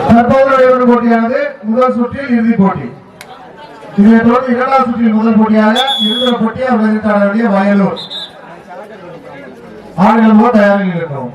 தற்போதைய போட்டியானது முதல் சுற்றில் இறுதிப் போட்டி. இதைத் தொடர்ந்து இரண்டாம் சுற்றில் முதல் போட்டியாக இருக்கிற போட்டியை விளையாட்டாளருடைய வயலூர் ஆண்கள் போல தயாரில் இருக்கிறோம்.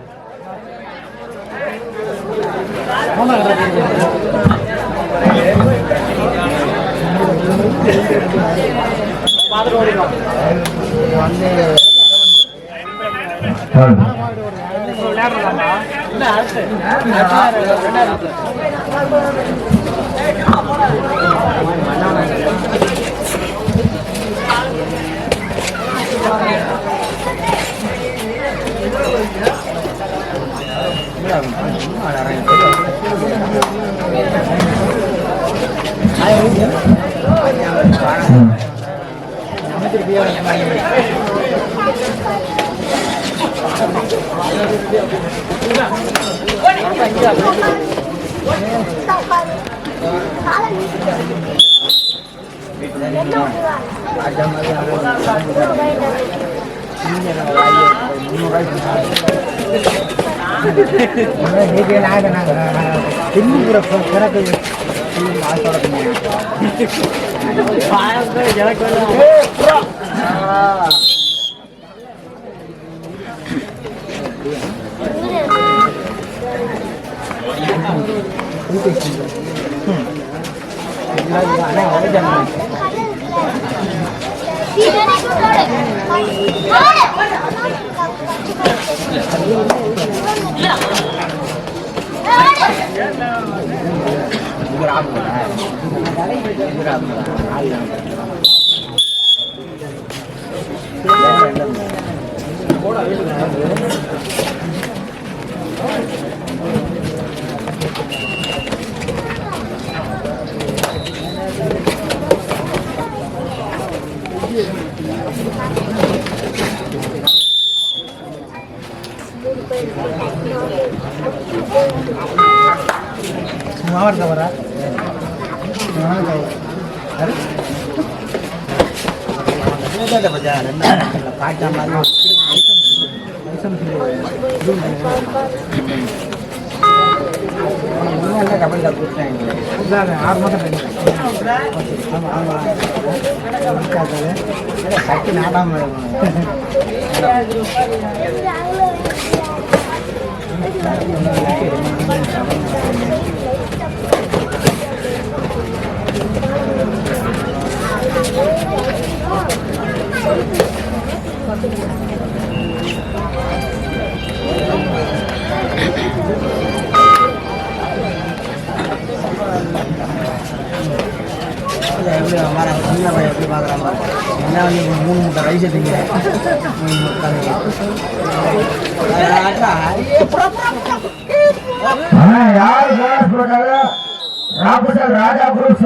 ராஜா குரூப்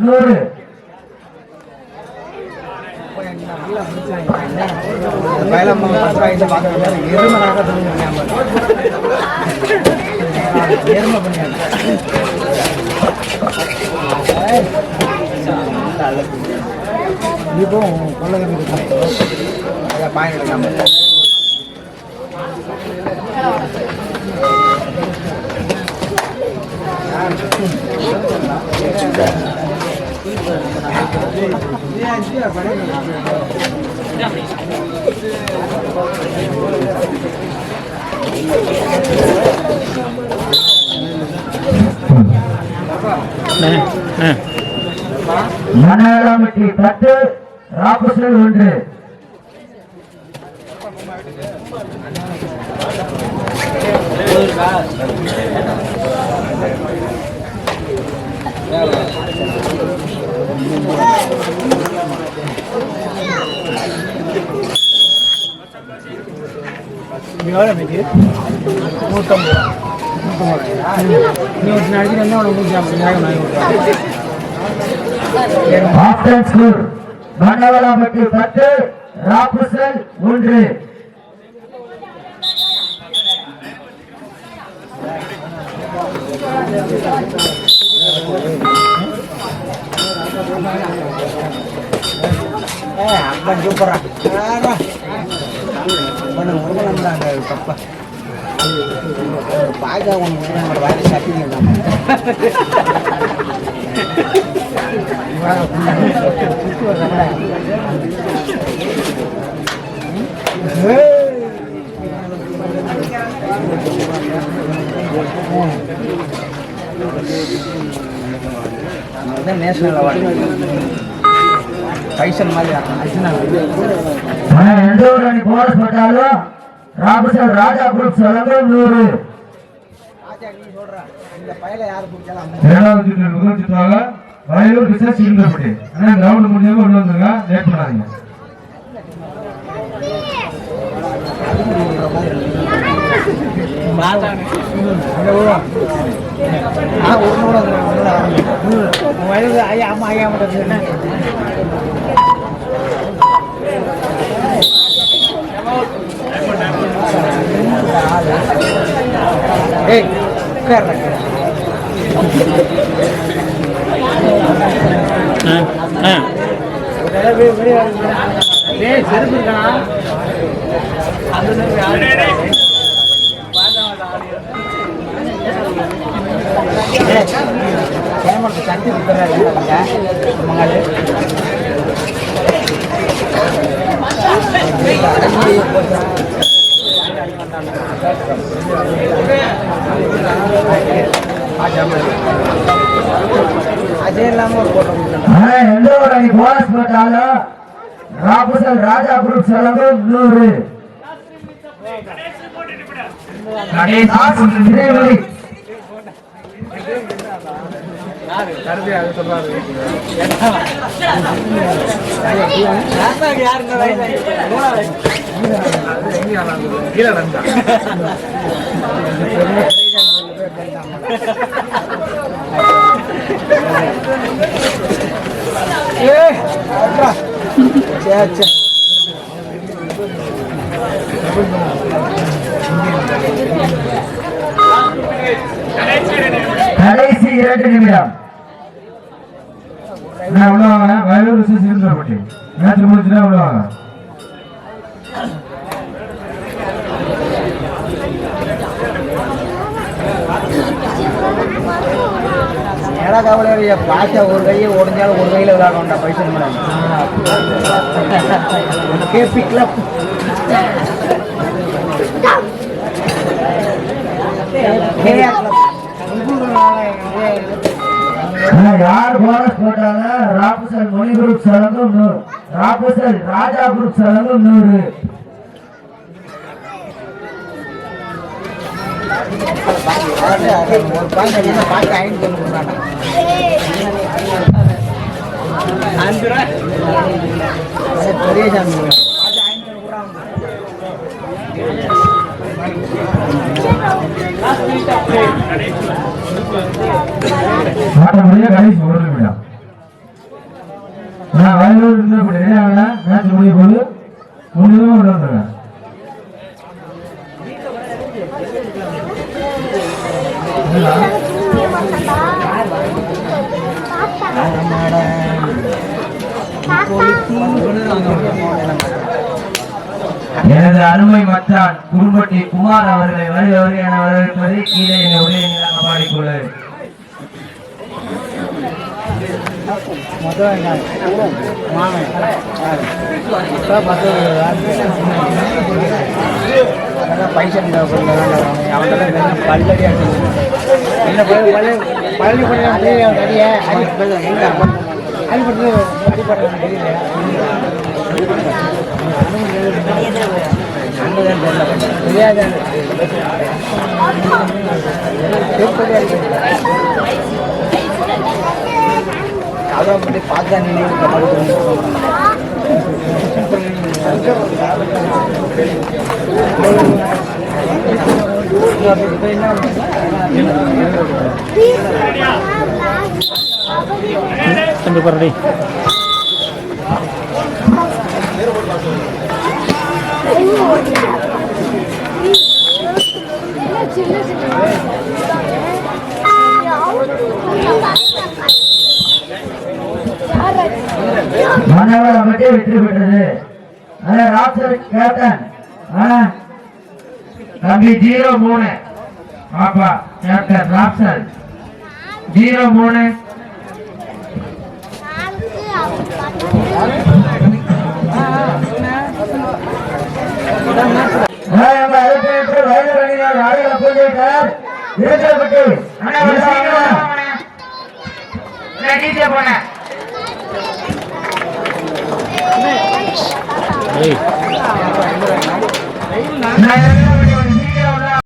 100 மணாலாமட்டி 10 ராபசல் 1 நீ ஒரு நாளைக்கு என்ன உனக்கு ஆப்டன் ஸ்கூல் மண்டவலாம்பட்டி 10 ராபுசல் 1. சூப்பரா தப்பா பாஜக ஒன்று வாங்கி சாப்பிட்டு நேஷனல் அவார்டு பைசல் மாதிரி எந்த ஒரு அணி போனஸ் போட்டாலும் ராபுசல் ராஜா குரூப் சொல்லுங்க 100. இரண்டாவது சுற்று முதல் சுற்றாக வயலூர் பிசஸ் இருந்தபடி கிரவுண்ட் முடியாம உள்ள வந்துருங்க. லேட் பண்ணாதீங்க. சக்தி மங்காளி அதே இல்லாம எந்த ஒரு அணி போனஸ் போட்டாலும் ராபுசல் ராஜா குரூப் சொல்லுங்க 100. கடைசி 2 நிமிடம். உள்ளவாங்க. வயலூர் பிசஸ் இருந்தபடி மேட்ச் முடிச்சுனா உள்ளவாங்க. ஏடா கவலையா பாச்சா ஒரு கையை உடஞ்சாலும் ஒரு கையில் விளையாடணும்டா பைசல் மேடம் கேபி கிளப் யார் போனஸ் போட்டாங்க ராபுசல் மணி குரூப் சொல்லுங்க 100. ராபுசல் ராஜா குரூப் சொல்லுங்க 100. ஒரு பாயிண்ட் பார்த்து 5 பெரிய சாமி கடைசி 1 நிமிடம். வயலூர் இருந்தபடி மேட்ச் முடிய போது 3 நிமிடம் உள்ள வந்துருங்க. எனது அருமை மச்சான் குரும்பட்டி குமார் அவர்களை வருகிறவர் என வரவேற்பதை கீழே உடைய நிலைமை பாடிக்கொள்ளு. பைசா பல்லடி பழனி அதான் பண்ணி பார்த்தா நீ வந்து பாருடி. மாணவர் மட்டும் வெற்றி பெற்றது. ராப்சர் கேப்டன் தம்பி 03 பாப்பா கேப்டன் ராப்சர் 03 ஏய்